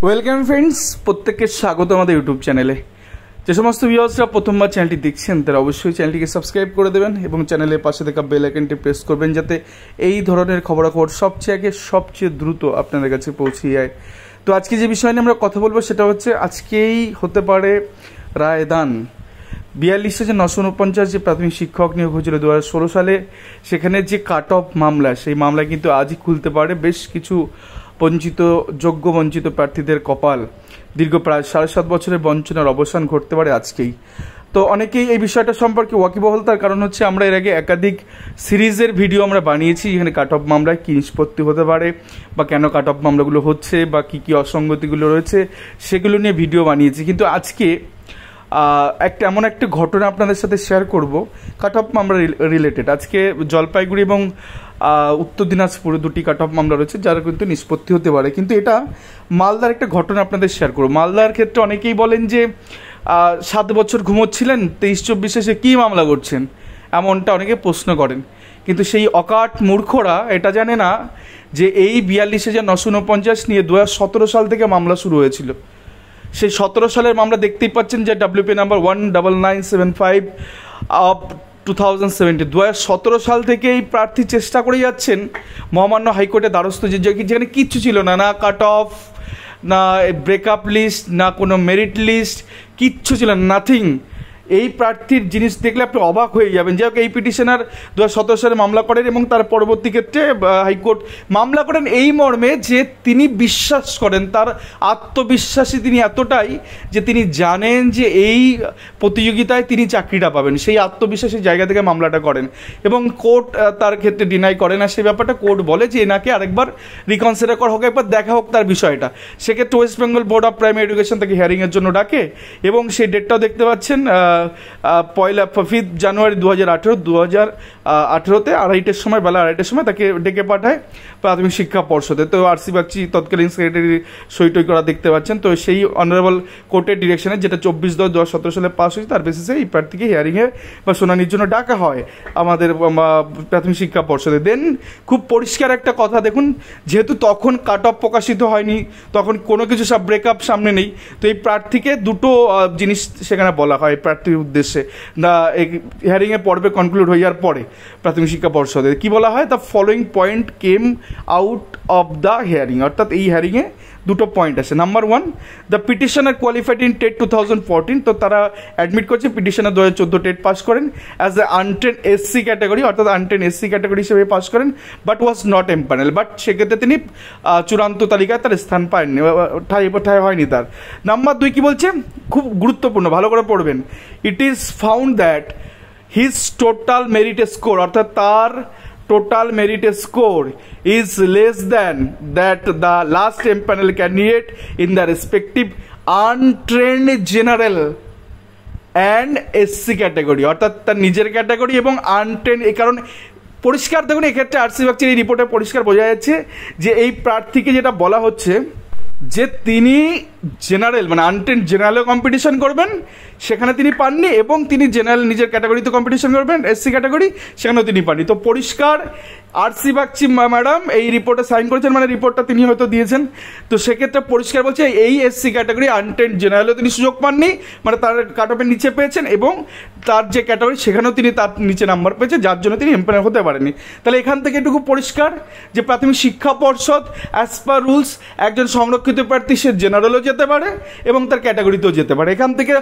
Welcome friends, প্রত্যেককে স্বাগত আমাদের ইউটিউব চ্যানেলে। যে সমস্ত ভিউয়ার্সরা প্রথমবার চ্যানেলটি দেখছেন তারা অবশ্যই চ্যানেলটিকে সাবস্ক্রাইব করে দেবেন এবং চ্যানেলের পাশে থাকা বেল আইকনটি প্রেস করবেন যাতে এই ধরনের খবরাখবর সবচেয়ে দ্রুত আপনাদের কাছে পৌঁছে যায়। তো আজকে যে বিষয় নিয়ে আমরা কথা বলবো সেটা হচ্ছে আজকেই হতে পারে রায়দান। 42,949 যে প্রাথমিক শিক্ষক নিয়োগ হয়েছিল 2016 সালে, সেখানে যে কাট অফ মামলা, সেই মামলা কিন্তু আজই খুলতে পারে। বেশ কিছু যোগ্য বঞ্চিত প্রার্থীদের কপাল, দীর্ঘ প্রায় 7.5 বছরের বঞ্চনার অবসান ঘটতে পারে আজকেই। তো অনেকেই এই বিষয়টা সম্পর্কে ওয়াকিবহল, তার কারণ হচ্ছে আমরা এর আগে একাধিক সিরিজের ভিডিও আমরা বানিয়েছি যেখানে কাট অফ মামলায় কী নিষ্পত্তি হতে পারে বা কেন কাট অফ মামলাগুলো হচ্ছে বা কী কী অসঙ্গতিগুলো রয়েছে সেগুলো নিয়ে ভিডিও বানিয়েছি। কিন্তু আজকে এমন একটা ঘটনা আপনাদের সাথে শেয়ার করব কাট অফ মামলা রিলেটেড। আজকে জলপাইগুড়ি এবং উত্তর দিনাজপুরে দুটি কাট অফ মামলা রয়েছে যারা কিন্তু নিষ্পত্তি হতে পারে। কিন্তু এটা মালদার একটা ঘটনা আপনাদের শেয়ার করব। মালদার ক্ষেত্রে অনেকেই বলেন যে 7 বছর ঘুমোচ্ছিলেন, 23-24 সে কী মামলা করছেন, এমনটা অনেকে প্রশ্ন করেন। কিন্তু সেই অকাট মূর্খরা এটা জানে না যে এই 42,949 নিয়ে 2017 সাল থেকে মামলা শুরু হয়েছিল। সেই 17 সালের মামলা দেখতেই পাচ্ছেন যে WP নাম্বার 19975 অফ 2017। 2017 সাল থেকে এই প্রার্থী চেষ্টা করে যাচ্ছেন মহামান্য হাইকোর্টের দ্বারস্থ, যেখানে কিচ্ছু ছিল না, না কাট অফ, না ব্রেকআপ লিস্ট, না কোনো মেরিট লিস্ট, কিচ্ছু ছিল না, নাথিং। এই প্রার্থীর জিনিস দেখলে আপনি অবাক হয়ে যাবেন। যাই হোক, এই পিটিশনার 2017 সালে মামলা করেন এবং তার পরবর্তী ক্ষেত্রে হাইকোর্ট মামলা করেন এই মর্মে যে তিনি বিশ্বাস করেন, তার আত্মবিশ্বাসী তিনি এতটাই যে তিনি জানেন যে এই প্রতিযোগিতায় তিনি চাকরিটা পাবেন। সেই আত্মবিশ্বাসের জায়গা থেকে মামলাটা করেন এবং কোর্ট তার ক্ষেত্রে ডিনাই করে না সেই ব্যাপারটা। কোর্ট বলে যে এনাকে আরেকবার রিকনসিডার করা হোক, একবার দেখা হোক তার বিষয়টা। সেক্ষেত্রে West Bengal board of primary education তাকে হিয়ারিংয়ের জন্য ডাকে এবং সেই ডেটটাও দেখতে পাচ্ছেন 5 জানুয়ারি 2018 আড়াইটের সময়, বেলা 2:30 সময় তাকে ডেকে পাঠায় প্রাথমিক শিক্ষা পর্ষদে। তো RC বাগচি তৎকালীন সেক্রেটারি সই করা দেখতে পাচ্ছেন। তো সেই অনারেবল কোর্টের ডিরেকশনে, যেটা 24/10/2017 সালে পাস হয়েছে, তার বেসিসে এই প্রার্থীকে হিয়ারিংয়ে বা শুনানির জন্য ডাকা হয় আমাদের প্রাথমিক শিক্ষা পর্ষদে। দেন খুব পরিষ্কার একটা কথা দেখুন, যেহেতু তখন কাট অফ প্রকাশিত হয়নি, তখন কোনো কিছু সব ব্রেকআপ সামনে নেই, তো এই প্রার্থীকে দুটো জিনিস সেখানে বলা হয় প্রার্থীর উদ্দেশ্যে। না, হিয়ারিংয়ের পর্বে কনক্লুড হয়ে যাওয়ার পরে প্রাথমিক শিক্ষা পর্ষদে কী বলা হয়, the following point came out of the hearing. অর্থাৎ এই হিয়ারিংয়ে দুটো পয়েন্ট আছে। Number 1, the petitioner qualified in TET 2014। তো তারা অ্যাডমিট করছে পিটিশনার 2014 টেট পাস করেন অ্যাজ এ আনট্রেন SC ক্যাটাগরি, অর্থাৎ আনট্রেন SC ক্যাটাগরি হিসেবে পাস করেন, but was not empanel. But সেক্ষেত্রে তিনি চূড়ান্ত তালিকায় তার স্থান পাননি, ঠাঁই হয়নি তার। নাম্বার 2 কি বলছে, খুব গুরুত্বপূর্ণ, ভালো করে পড়বেন। It is found that his total merit score, অর্থাৎ তার total merit score is less than that the last empanel candidate in the respective untrained general and SC category, অর্থাৎ তার নিজের ক্যাটাগরি এবং আনট্রেন্ড। এই কারণ পরিষ্কার দেখুন, এক্ষেত্রে RC বাগচির এই রিপোর্টে পরিষ্কার বোঝা যাচ্ছে যে এই প্রার্থীকে যেটা বলা হচ্ছে যে তিনি জেনারেল মানে আনট্রেন্ড জেনারেলও কম্পিটিশন করবেন, সেখানে তিনি পাননি, এবং তিনি জেনারেল নিজের ক্যাটাগরিতে কম্পিটিশন করবেন SC ক্যাটাগরি, সেখানেও তিনি পাননি। তো পরিষ্কার RC বাগচি ম্যাডাম এই রিপোর্টে সাইন করেছেন, মানে রিপোর্টটা তিনি হয়তো দিয়েছেন। তো সেক্ষেত্রে পরিষ্কার বলছে এই SC ক্যাটাগরি আনট্রেন্ড জেনারেলও তিনি সুযোগ পাননি, মানে তার কাট অফের নিচে পেয়েছেন, এবং তার যে ক্যাটাগরি সেখানেও তিনি তার নিচে নাম্বার পেয়েছেন, যার জন্য তিনি এমপ্যানেল হতে পারেননি। তাহলে এখান থেকে এটুকু পরিষ্কার যে প্রাথমিক শিক্ষা পর্ষদ অ্যাজ পার রুলস একজন সংরক্ষিত প্রার্থী সে জেনারেলও যেতে পারে এবং তার ক্যাটাগরিতেও যেতে পারে। এখান থেকে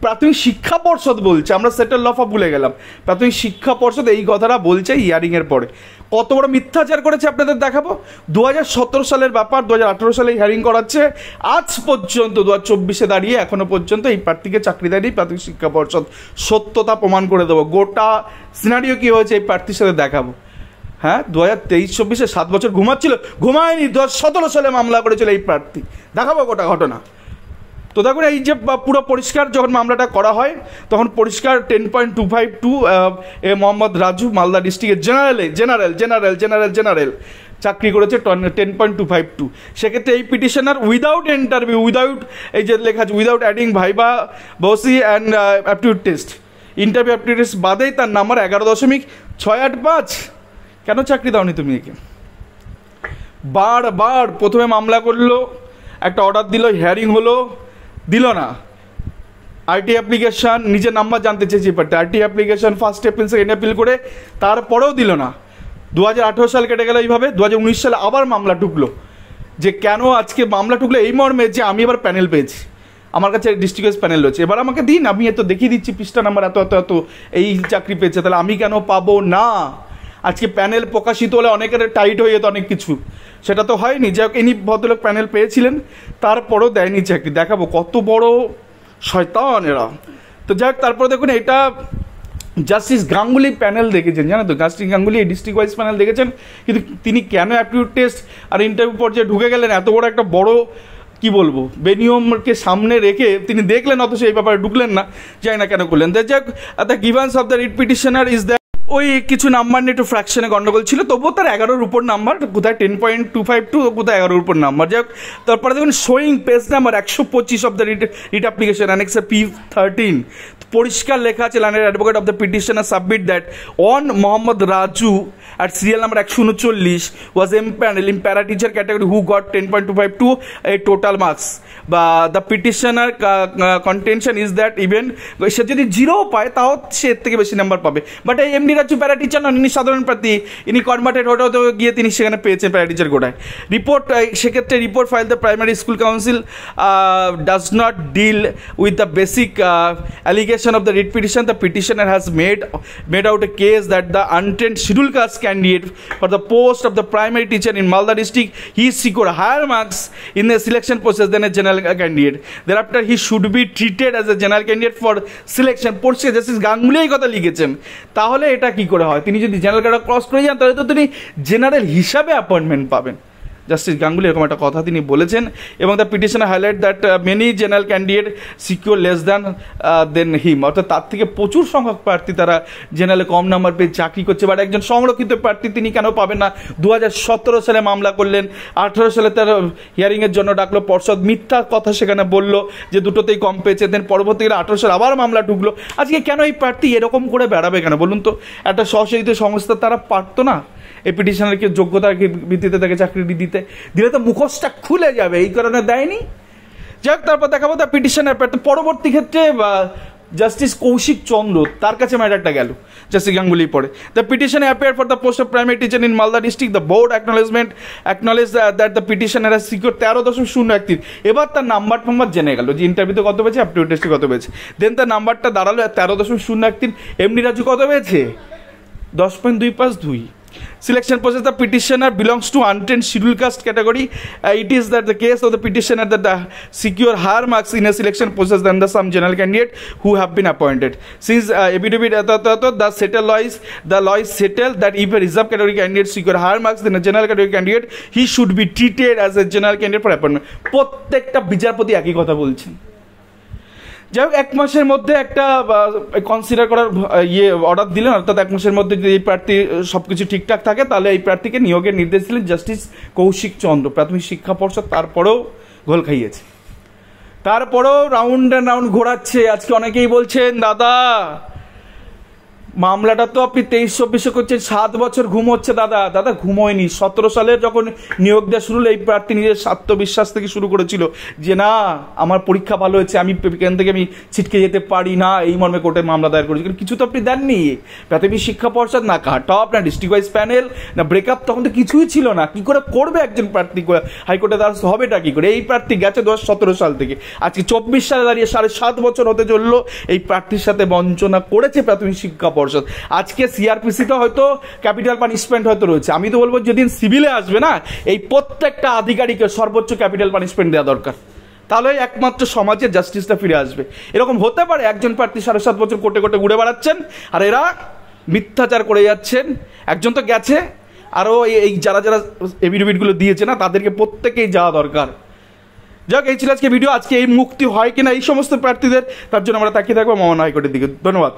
প্রাথমিক শিক্ষা পর্ষদ বলছে, আমরা সেটেল লফা ভুলে গেলাম, প্রাথমিক শিক্ষা পর্ষদ এই কথাটা বলছে হিয়ারিংয়ের পরে। কত বড় মিথ্যাচার করেছে আপনাদের দেখাবো। 2017 সালের ব্যাপার 2018 সালে হিয়ারিং করাচ্ছে, আজ পর্যন্ত 2024-এ দাঁড়িয়ে এখনো পর্যন্ত এই প্রার্থীকে চাকরি দেয়নি প্রাথমিক শিক্ষা পর্ষদ। সত্যতা প্রমাণ করে দেবো, গোটা সিনারিও কী হয়েছে এই প্রার্থীর সাথে দেখাবো। হ্যাঁ, 2023-24-এ 7 বছর ঘুমায়নি, 2017 সালে মামলা করেছিল এই প্রার্থী, দেখাবো গোটা ঘটনা। তো দেখুন, এই যে পুরো পরিষ্কার যখন মামলাটা করা হয় তখন পরিষ্কার 10.252 মোহাম্মদ রাজু মালদা ডিস্ট্রিক্টের জেনারেল চাকরি করেছে 10.252। সেক্ষেত্রে এই পিটিশনার উইদাউট ইন্টারভিউ, উইদাউট এই যে লেখা আছে উইদাউট অ্যাডিং ভাইবা বসি and aptitude test, interview aptitude test বাদেই তার নাম্বার 11.685। কেন চাকরি দাওনি তুমি একে? বারবার প্রথমে মামলা করলো, একটা অর্ডার দিল, হিয়ারিং হলো, দিল না। আরটি অ্যাপ্লিকেশান, নিজের নাম্বার জানতে চেয়েছি but RT application first appeal second appeal করে তারপরেও দিল না। 2018 সাল কেটে গেল এইভাবে। 2019 সালে আবার মামলা ঢুকলো, যে কেন আজকে মামলা ঢুকলো এই মর্মে যে আমি এবার প্যানেল পেয়েছি, আমার কাছে ডিস্ট্রিক্ট ওয়াইজ প্যানেল রয়েছে, এবার আমাকে দিন, আমি এত দেখিয়ে দিচ্ছি পৃষ্ঠা নাম্বার এত এত এত এই চাকরি পেয়েছে, তাহলে আমি কেন পাবো না? আজকে প্যানেল প্রকাশিত হলে অনেকের টাইট হয়ে যেত অনেক কিছু, সেটা তো হয়নি। যাই হোক, ইনি ভদ্রলোক প্যানেল পেয়েছিলেন, তারপরেও দেয়নি চাকরি। দেখাবো কত বড় শয়তান এরা। তো যাই হোক, তারপরে দেখুন এটা জাস্টিস গাঙ্গুলি প্যানেল দেখেছেন, জানো তো, জাস্টিস গাঙ্গুলি এই ডিস্ট্রিক্ট ওয়াইজ প্যানেল দেখেছেন, কিন্তু তিনি কেন অ্যাপটিটিউড টেস্ট আর ইন্টারভিউ পর্যায়ে ঢুকে গেলেন? এত বড় একটা বড় কি বলবো বেনিয়মকে সামনে রেখে তিনি দেখলেন, অথচ এই ব্যাপারে ঢুকলেন না, জানি না কেন করলেন। যাক, the grievance of the writ petitioner is that ওই কিছু নাম্বার নিয়ে একটু ফ্র্যাকশনে গন্ডগোল ছিল, তবুও তার 11-র উপর নাম্বার, কোথায় 10.252, কোথায় 11-র উপর নাম্বার। যাই হোক, তারপরে দেখুন showing page number 125 of the writ application annexure P13, পরিষ্কার লেখা আছে, learned advocate of the petitioner submit that on Mohammad Raju at serial number 139 was empaneled in para teacher category who got 10.252 a total marks. The petitioner contention is that even সে যদি 0 পায় তাও সে এর থেকে বেশি number পাবে। বাট এই এমডি রাজু প্যারা টিচার নন, ইনি সাধারণ প্রার্থী, ইনি কনভার্টেড হতে গিয়ে তিনি সেখানে পেয়েছেন প্যারা টিচার গোটায়। রিপোর্ট, সেক্ষেত্রে report file the primary school council does not deal with the basic allegation of the writ petition. The petitioner has made out a case that the untrained scheduled caste candidate for the post of the primary teacher in Malda district, he secured higher marks in the selection process than a general candidate. Thereafter he should be treated as a general candidate for selection. পড়ছে justice Ganguly এই কথা লিখেছেন। তাহলে এটা কি করে হয়? তিনি যদি জেনারেল ক্যাডার ক্রস করে যান তাহলে তো তিনি জেনারেল হিসাবে অ্যাপয়েন্টমেন্ট পাবেন। জাস্টিস গাঙ্গুলি এরকম একটা কথা তিনি বলেছেন। এবং the petitioner highlight that many general candidate secure less than then him, অর্থাৎ তার থেকে প্রচুর সংখ্যক প্রার্থী তারা জেনারেলে কম নাম্বার পেয়ে চাকরি করছে। বাট একজন সংরক্ষিত প্রার্থী তিনি কেন পাবেন না? 2017 সালে মামলা করলেন, 18 সালে তার হিয়ারিংয়ের জন্য ডাকলো পর্ষদ, মিথ্যা কথা সেখানে বললো যে দুটোতেই কম পেয়েছে, দেন পরবর্তীকালে 18 সালে আবার মামলা ঢুকলো। আজকে কেন এই প্রার্থী এরকম করে বেড়াবে কেন বলুন তো? একটা স্বশাসিত সংস্থা তারা পারতো না এই পিটিশনারকে যোগ্যতার ভিত্তিতে তাকে চাকরি দিলে তো মুখোশটা খুলে যাবে, এই কারণে দেয়নি। যাক, তারপর দেখাবো দ্য পিটিশনার পরবর্তী ক্ষেত্রে জাস্টিস কৌশিক চন্দ্র, তার কাছে ম্যাটারটা গেল জাস্টিস গাঙ্গুলি পরে। The petition appear for the post of primary teacher in Malda district, the board acknowledge that the petitioner has secure 13.013। এবার তার নাম্বার জেনে গেল যে ইন্টারভিউতে কত পেয়েছে, অ্যাপটিটিউড টেস্টে কত পেয়েছে। দেন তার নাম্বারটা দাঁড়ালো 13.013। এমডি রাজু কত পেয়েছে? 10.252। Selection process, the petitioner belongs to untrained scheduled caste category. It is that the case of the petitioner that secure higher marks in a selection process than the some general candidate who have been appointed. Since the law is settled that if a reserve category candidate secure higher marks than a general category candidate, he should be treated as a general candidate for appointment. প্রত্যেকটা বিচারপতি একই কথা বলছেন। যাই হোক, 1 মাসের মধ্যে একটা কনসিডার করার অর্ডার দিলেন, অর্থাৎ 1 মাসের মধ্যে যদি এই প্রার্থী সব কিছু ঠিকঠাক থাকে তাহলে এই প্রার্থীকে নিয়োগের নির্দেশ দিলেন জাস্টিস কৌশিক চন্দ্র, প্রাথমিক শিক্ষা পর্ষদ। তারপরেও ঘোল খাইয়েছে, তারপরেও রাউন্ড অ্যান্ড রাউন্ড ঘোরাচ্ছে। আজকে অনেকেই বলছেন দাদা মামলাটা তো আপনি 23-24 করছেন, 7 বছর ঘুমোচ্ছে। দাদা ঘুমোয়নি। 17 সালে যখন নিয়োগ দেওয়া শুরু হলো এই প্রার্থী নিজের আত্মবিশ্বাস থেকে শুরু করেছিল যে না আমার পরীক্ষা ভালো হয়েছে, আমি এখান থেকে আমি ছিটকে যেতে পারি না, এই মর্মে কোর্টে মামলা দায়ের করেছি। কিন্তু কিছু তো আপনি দেননি। প্রাথমিক শিক্ষা পর্ষদ না কাট অফ, না ডিস্ট্রিক্ট ওয়াইজ প্যানেল, না ব্রেকআপ, তখন তো কিছুই ছিল না। কি করে করবে একজন প্রার্থী? হাইকোর্টে দ্বারস্থ হবেটা কি করে? এই প্রার্থী গেছে 2017 সাল থেকে, আজকে 24 সালে দাঁড়িয়ে 7.5 বছর হতে চললো এই প্রার্থীর সাথে বঞ্চনা করেছে প্রাথমিক শিক্ষা পর্ষদ। আজকে সিআরপিসিতে হয়তো ক্যাপিটাল পানিশমেন্ট হয়তো রয়েছে, আমি তো বলবো যেদিন সিভিলে আসবে না এই প্রত্যেকটা আধিকারিকের সর্বোচ্চ ক্যাপিটাল পানিশমেন্ট দেওয়া দরকার, তাহলে একমাত্র সমাজে জাস্টিসটা ফিরে আসবে। এরকম হতে পারে একজন প্রার্থী 7.5 বছর কোর্টে ঘুরে বেড়াচ্ছেন আর এরা মিথ্যাচার করে যাচ্ছেন। একজন তো গেছে, আরও এই যারা এফিডেভিটগুলো দিয়েছে না তাদেরকে প্রত্যেকেই যাওয়া দরকার। যাক, এই ছিল আজকে ভিডিও। আজকে এই মুক্তি হয় কিনা এই সমস্ত প্রার্থীদের, তার জন্য আমরা তাকিয়ে থাকবো মহামান্য হাইকোর্টের দিকে। ধন্যবাদ।